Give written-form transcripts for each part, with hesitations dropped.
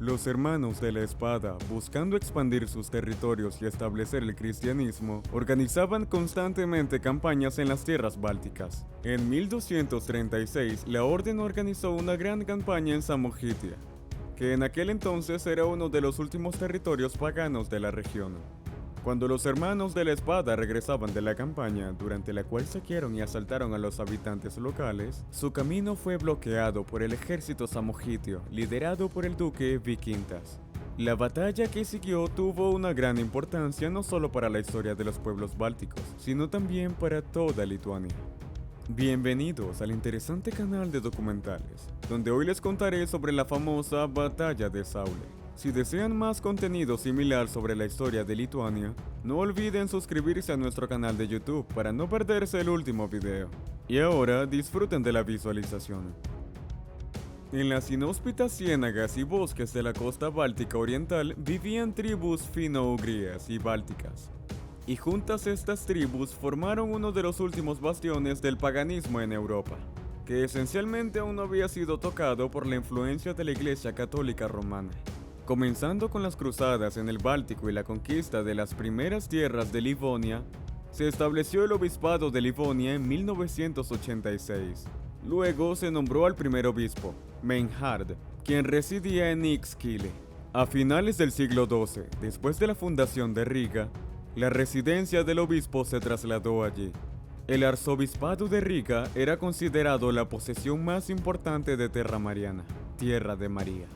Los hermanos de la espada, buscando expandir sus territorios y establecer el cristianismo, organizaban constantemente campañas en las tierras bálticas. En 1236, la orden organizó una gran campaña en Samogitia, que en aquel entonces era uno de los últimos territorios paganos de la región. Cuando los hermanos de la espada regresaban de la campaña, durante la cual saquearon y asaltaron a los habitantes locales, su camino fue bloqueado por el ejército samogitio, liderado por el duque Viquintas. La batalla que siguió tuvo una gran importancia no solo para la historia de los pueblos bálticos, sino también para toda Lituania. Bienvenidos al interesante canal de documentales, donde hoy les contaré sobre la famosa Batalla de Saule. Si desean más contenido similar sobre la historia de Lituania, no olviden suscribirse a nuestro canal de YouTube para no perderse el último video. Y ahora disfruten de la visualización. En las inhóspitas ciénagas y bosques de la costa báltica oriental vivían tribus fino-ugrías y bálticas. Y juntas estas tribus formaron uno de los últimos bastiones del paganismo en Europa, que esencialmente aún no había sido tocado por la influencia de la Iglesia Católica Romana. Comenzando con las cruzadas en el Báltico y la conquista de las primeras tierras de Livonia, se estableció el obispado de Livonia en 1986. Luego se nombró al primer obispo, Meinhard, quien residía en Ixkile. A finales del siglo XII, después de la fundación de Riga, la residencia del obispo se trasladó allí. El arzobispado de Riga era considerado la posesión más importante de Terra Mariana, Tierra de María,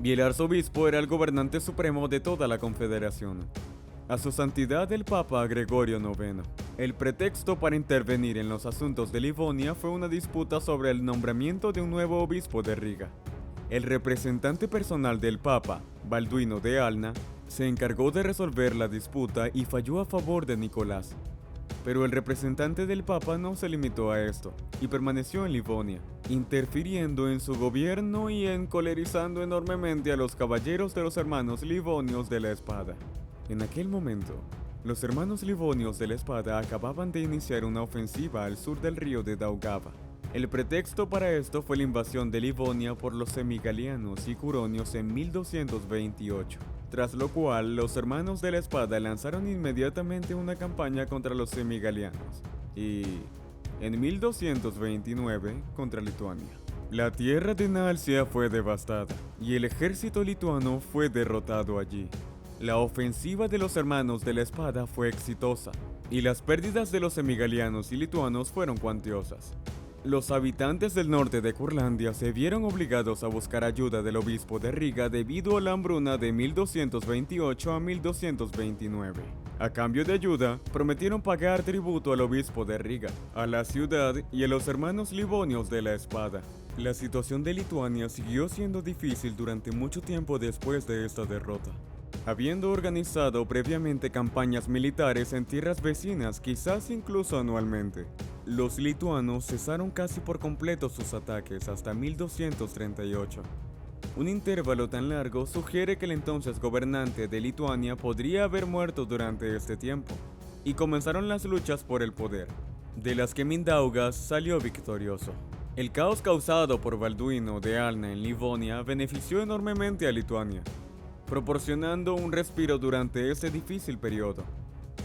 y el arzobispo era el gobernante supremo de toda la confederación. A su santidad el Papa Gregorio IX. El pretexto para intervenir en los asuntos de Livonia fue una disputa sobre el nombramiento de un nuevo obispo de Riga. El representante personal del Papa, Balduino de Alna, se encargó de resolver la disputa y falló a favor de Nicolás. Pero el representante del Papa no se limitó a esto, y permaneció en Livonia, interfiriendo en su gobierno y encolerizando enormemente a los caballeros de los hermanos Livonios de la Espada. En aquel momento, los hermanos Livonios de la Espada acababan de iniciar una ofensiva al sur del río de Daugava. El pretexto para esto fue la invasión de Livonia por los semigalianos y curonios en 1228. Tras lo cual, los hermanos de la espada lanzaron inmediatamente una campaña contra los semigalianos y, en 1229, contra Lituania. La tierra de Nalcia fue devastada y el ejército lituano fue derrotado allí. La ofensiva de los hermanos de la espada fue exitosa y las pérdidas de los semigalianos y lituanos fueron cuantiosas. Los habitantes del norte de Curlandia se vieron obligados a buscar ayuda del obispo de Riga debido a la hambruna de 1228 a 1229. A cambio de ayuda, prometieron pagar tributo al obispo de Riga, a la ciudad y a los hermanos livonios de la espada. La situación de Lituania siguió siendo difícil durante mucho tiempo después de esta derrota, habiendo organizado previamente campañas militares en tierras vecinas, quizás incluso anualmente. Los lituanos cesaron casi por completo sus ataques hasta 1238. Un intervalo tan largo sugiere que el entonces gobernante de Lituania podría haber muerto durante este tiempo, y comenzaron las luchas por el poder, de las que Mindaugas salió victorioso. El caos causado por Balduino de Alna en Livonia benefició enormemente a Lituania, proporcionando un respiro durante ese difícil periodo.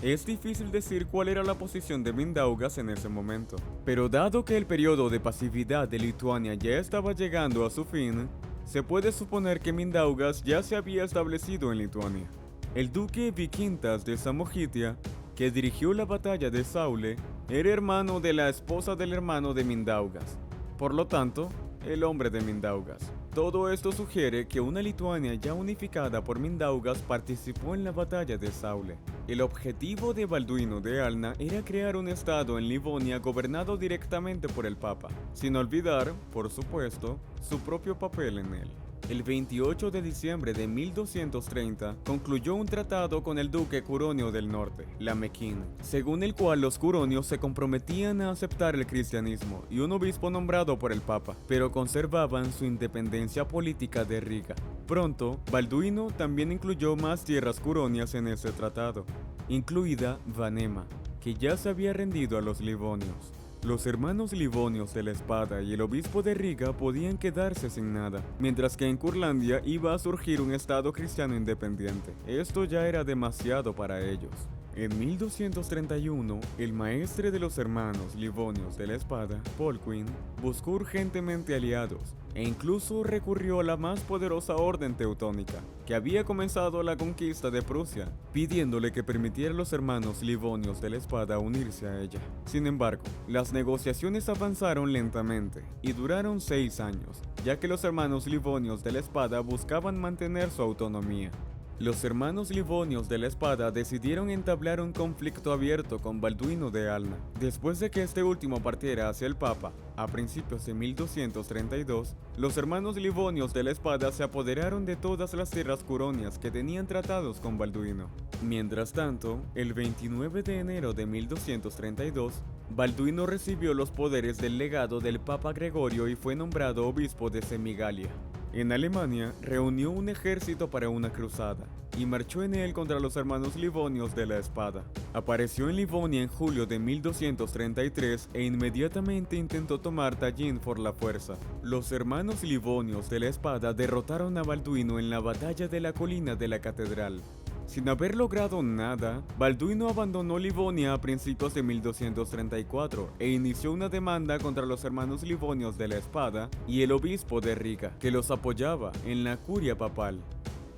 Es difícil decir cuál era la posición de Mindaugas en ese momento, pero dado que el periodo de pasividad de Lituania ya estaba llegando a su fin, se puede suponer que Mindaugas ya se había establecido en Lituania. El duque Viquintas de Samogitia, que dirigió la batalla de Saule, era hermano de la esposa del hermano de Mindaugas, por lo tanto, el hombre de Mindaugas. Todo esto sugiere que una Lituania ya unificada por Mindaugas participó en la batalla de Saule. El objetivo de Balduino de Alna era crear un estado en Livonia gobernado directamente por el Papa, sin olvidar, por supuesto, su propio papel en él. El 28 de diciembre de 1230 concluyó un tratado con el duque Curonio del Norte, Lamequín, según el cual los curonios se comprometían a aceptar el cristianismo y un obispo nombrado por el Papa, pero conservaban su independencia política de Riga. Pronto, Balduino también incluyó más tierras curonias en ese tratado, incluida Vanema, que ya se había rendido a los livonios. Los hermanos Livonios de la Espada y el obispo de Riga podían quedarse sin nada, mientras que en Curlandia iba a surgir un estado cristiano independiente. Esto ya era demasiado para ellos. En 1231, el maestre de los hermanos Livonios de la Espada, Baldwin, buscó urgentemente aliados e incluso recurrió a la más poderosa orden teutónica, que había comenzado la conquista de Prusia, pidiéndole que permitiera a los hermanos Livonios de la Espada unirse a ella. Sin embargo, las negociaciones avanzaron lentamente y duraron 6 años, ya que los hermanos Livonios de la Espada buscaban mantener su autonomía. Los hermanos Livonios de la Espada decidieron entablar un conflicto abierto con Balduino de Alna. Después de que este último partiera hacia el Papa, a principios de 1232, los hermanos Livonios de la Espada se apoderaron de todas las tierras curonias que tenían tratados con Balduino. Mientras tanto, el 29 de enero de 1232, Balduino recibió los poderes del legado del Papa Gregorio y fue nombrado obispo de Semigalia. En Alemania, reunió un ejército para una cruzada y marchó en él contra los hermanos Livonios de la Espada. Apareció en Livonia en julio de 1233 e inmediatamente intentó tomar Tallinn por la fuerza. Los hermanos Livonios de la Espada derrotaron a Balduino en la batalla de la colina de la catedral. Sin haber logrado nada, Balduino abandonó Livonia a principios de 1234 e inició una demanda contra los hermanos Livonios de la Espada y el obispo de Riga, que los apoyaba en la curia papal.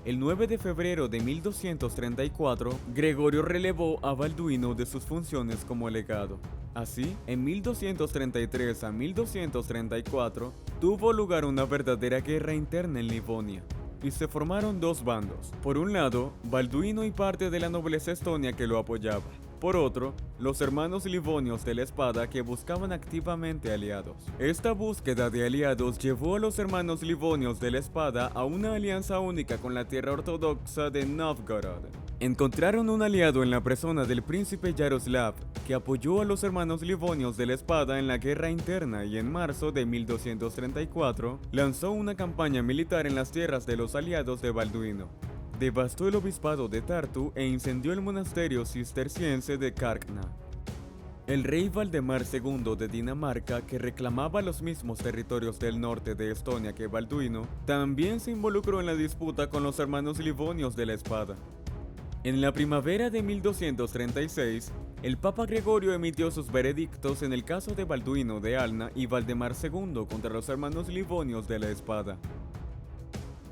El 9 de febrero de 1234, Gregorio relevó a Balduino de sus funciones como legado. Así, en 1233 a 1234, tuvo lugar una verdadera guerra interna en Livonia, y se formaron dos bandos. Por un lado, Balduino y parte de la nobleza estonia que lo apoyaba. Por otro, los hermanos Livonios de la Espada que buscaban activamente aliados. Esta búsqueda de aliados llevó a los hermanos Livonios de la Espada a una alianza única con la tierra ortodoxa de Novgorod. Encontraron un aliado en la persona del príncipe Yaroslav, que apoyó a los hermanos Livonios de la Espada en la guerra interna y en marzo de 1234 lanzó una campaña militar en las tierras de los aliados de Balduino. Devastó el obispado de Tartu e incendió el monasterio cisterciense de Karkna. El rey Valdemar II de Dinamarca, que reclamaba los mismos territorios del norte de Estonia que Balduino, también se involucró en la disputa con los hermanos Livonios de la Espada. En la primavera de 1236, el Papa Gregorio emitió sus veredictos en el caso de Balduino de Alna y Valdemar II contra los hermanos Livonios de la Espada.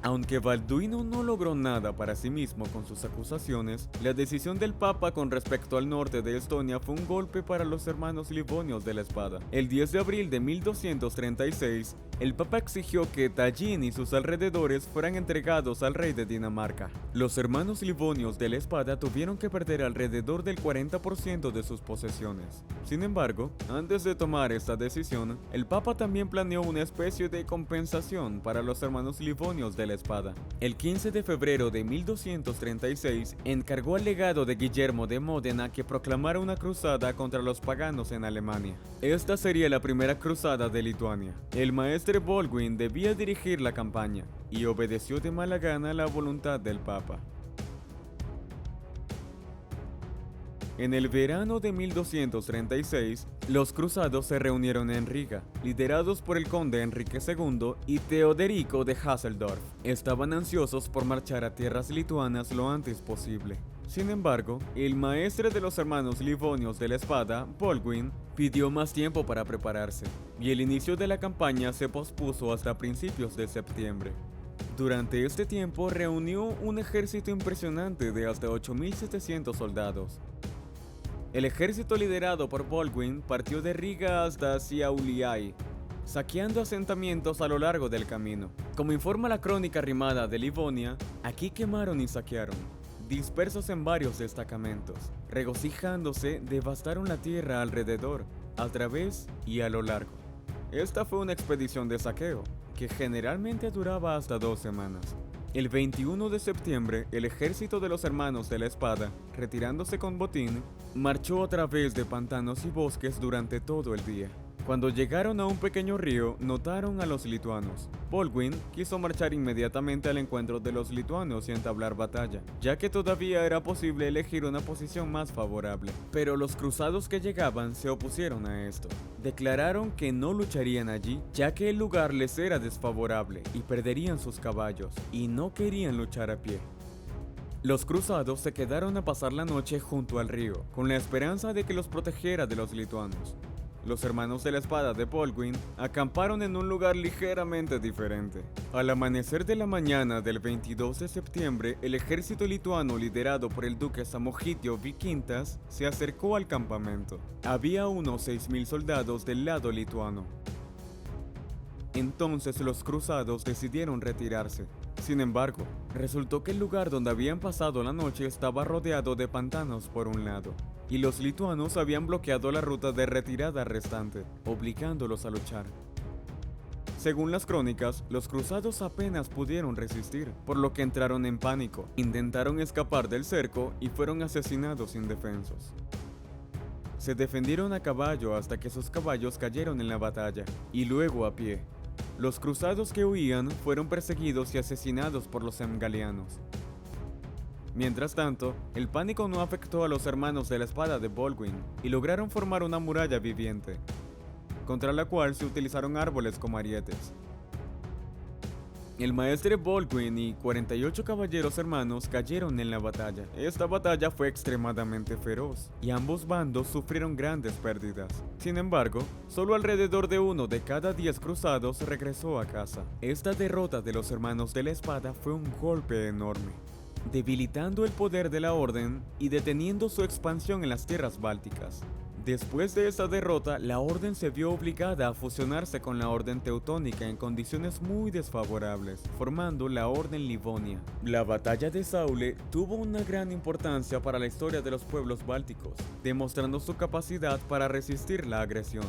Aunque Balduino no logró nada para sí mismo con sus acusaciones, la decisión del Papa con respecto al norte de Estonia fue un golpe para los hermanos Livonios de la Espada. El 10 de abril de 1236, el Papa exigió que Tallinn y sus alrededores fueran entregados al rey de Dinamarca. Los hermanos Livonios de la Espada tuvieron que perder alrededor del 40% de sus posesiones. Sin embargo, antes de tomar esta decisión, el Papa también planeó una especie de compensación para los hermanos Livonios de la Espada. El 15 de febrero de 1236, encargó al legado de Guillermo de Módena que proclamara una cruzada contra los paganos en Alemania. Esta sería la primera cruzada de Lituania. El maestre Baldwin debía dirigir la campaña y obedeció de mala gana la voluntad del Papa. En el verano de 1236, los cruzados se reunieron en Riga, liderados por el conde Enrique II y Teoderico de Haseldorf. Estaban ansiosos por marchar a tierras lituanas lo antes posible. Sin embargo, el maestre de los hermanos Livonios de la Espada, Baldwin, pidió más tiempo para prepararse, y el inicio de la campaña se pospuso hasta principios de septiembre. Durante este tiempo reunió un ejército impresionante de hasta 8.700 soldados. El ejército liderado por Baldwin partió de Riga hasta Šiauliai, saqueando asentamientos a lo largo del camino. Como informa la crónica rimada de Livonia, aquí quemaron y saquearon, dispersos en varios destacamentos. Regocijándose, devastaron la tierra alrededor, a través y a lo largo. Esta fue una expedición de saqueo, que generalmente duraba hasta 2 semanas. El 21 de septiembre, el ejército de los hermanos de la Espada, retirándose con botín, marchó a través de pantanos y bosques durante todo el día. Cuando llegaron a un pequeño río, notaron a los lituanos. Baldwin quiso marchar inmediatamente al encuentro de los lituanos y entablar batalla, ya que todavía era posible elegir una posición más favorable. Pero los cruzados que llegaban se opusieron a esto. Declararon que no lucharían allí, ya que el lugar les era desfavorable y perderían sus caballos, y no querían luchar a pie. Los cruzados se quedaron a pasar la noche junto al río, con la esperanza de que los protegiera de los lituanos. Los hermanos de la espada de Baldwin acamparon en un lugar ligeramente diferente. Al amanecer de la mañana del 22 de septiembre, el ejército lituano liderado por el duque Samogitio Vykintas se acercó al campamento. Había unos 6.000 soldados del lado lituano. Entonces los cruzados decidieron retirarse. Sin embargo, resultó que el lugar donde habían pasado la noche estaba rodeado de pantanos por un lado, y los lituanos habían bloqueado la ruta de retirada restante, obligándolos a luchar. Según las crónicas, los cruzados apenas pudieron resistir, por lo que entraron en pánico, intentaron escapar del cerco y fueron asesinados indefensos. Se defendieron a caballo hasta que sus caballos cayeron en la batalla, y luego a pie. Los cruzados que huían fueron perseguidos y asesinados por los semgalianos. Mientras tanto, el pánico no afectó a los hermanos de la espada de Baldwin y lograron formar una muralla viviente, contra la cual se utilizaron árboles como arietes. El maestre Baldwin y 48 caballeros hermanos cayeron en la batalla. Esta batalla fue extremadamente feroz y ambos bandos sufrieron grandes pérdidas. Sin embargo, solo alrededor de 1 de cada 10 cruzados regresó a casa. Esta derrota de los hermanos de la espada fue un golpe enorme, debilitando el poder de la orden y deteniendo su expansión en las tierras bálticas. Después de esta derrota, la orden se vio obligada a fusionarse con la orden teutónica en condiciones muy desfavorables, formando la Orden Livonia. La batalla de Saule tuvo una gran importancia para la historia de los pueblos bálticos, demostrando su capacidad para resistir la agresión.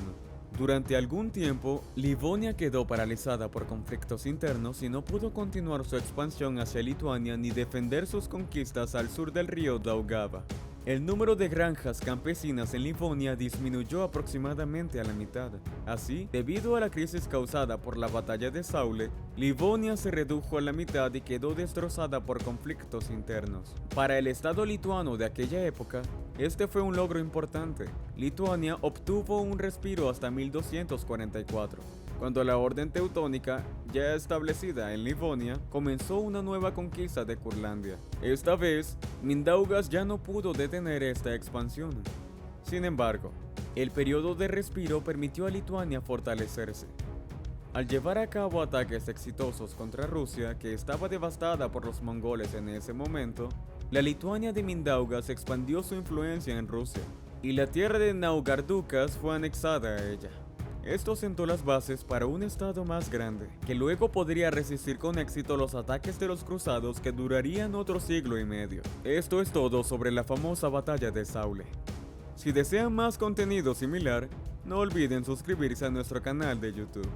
Durante algún tiempo, Livonia quedó paralizada por conflictos internos y no pudo continuar su expansión hacia Lituania ni defender sus conquistas al sur del río Daugava. El número de granjas campesinas en Livonia disminuyó aproximadamente a la mitad. Así, debido a la crisis causada por la batalla de Saule, Livonia se redujo a la mitad y quedó destrozada por conflictos internos. Para el estado lituano de aquella época, este fue un logro importante. Lituania obtuvo un respiro hasta 1244, cuando la orden teutónica, ya establecida en Livonia, comenzó una nueva conquista de Curlandia. Esta vez, Mindaugas ya no pudo detener esta expansión. Sin embargo, el periodo de respiro permitió a Lituania fortalecerse. Al llevar a cabo ataques exitosos contra Rusia, que estaba devastada por los mongoles en ese momento, la Lituania de Mindaugas expandió su influencia en Rusia, y la tierra de Naugardukas fue anexada a ella. Esto sentó las bases para un estado más grande, que luego podría resistir con éxito los ataques de los cruzados que durarían otro siglo y medio. Esto es todo sobre la famosa batalla de Saule. Si desean más contenido similar, no olviden suscribirse a nuestro canal de YouTube.